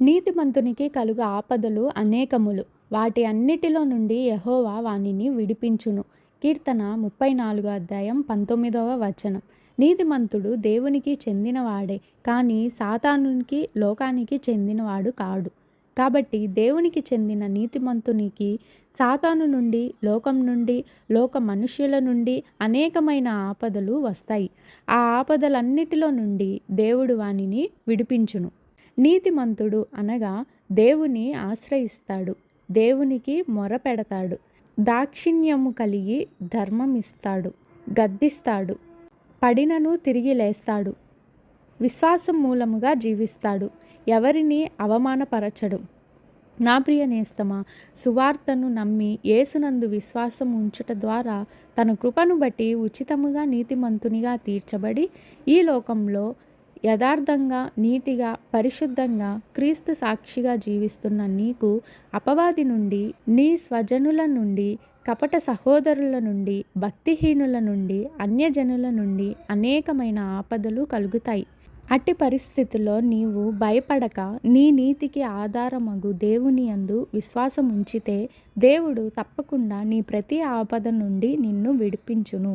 నీతిమంతునికి కలుగు ఆపదలు అనేకములు. వాటి అన్నిటిలో నుండి యెహోవా వానిని విడిపించును. కీర్తన 34:19. నీతిమంతుడు దేవునికి చెందినవాడే, కానీ సాతానునికి, లోకానికి చెందినవాడు కాడు. కాబట్టి దేవునికి చెందిన నీతిమంతునికి సాతాను నుండి, లోకం నుండి, లోక మనుష్యుల నుండి అనేకమైన ఆపదలు వస్తాయి. ఆ ఆపదలన్నిటిలో నుండి దేవుడు వానిని విడిపించును. నీతిమంతుడు అనగా దేవుని ఆశ్రయిస్తాడు, దేవునికి మొరపెడతాడు, దాక్షిణ్యము కలిగి ధర్మమిస్తాడు, గద్దిస్తాడు, పడినను తిరిగి లేస్తాడు, విశ్వాసం మూలముగా జీవిస్తాడు, ఎవరిని అవమానపరచడు. నా ప్రియ నేస్తమా, సువార్తను నమ్మి యేసునందు విశ్వాసం ఉంచుట ద్వారా తన కృపను బట్టి ఉచితముగా నీతిమంతునిగా తీర్చబడి ఈ లోకంలో యథార్థంగా, నీతిగా, పరిశుద్ధంగా క్రీస్తు సాక్షిగా జీవిస్తున్న నీకు అపవాది నుండి, నీ స్వజనుల నుండి, కపట సహోదరుల నుండి, భక్తిహీనుల నుండి, అన్యజనుల నుండి అనేకమైన ఆపదలు కలుగుతాయి. అట్టి పరిస్థితుల్లో నీవు భయపడక నీ నీతికి ఆధారమగు దేవుని యందు విశ్వాసం ఉంచితే దేవుడు తప్పకుండా నీ ప్రతి ఆపద నుండి నిన్ను విడిపించును.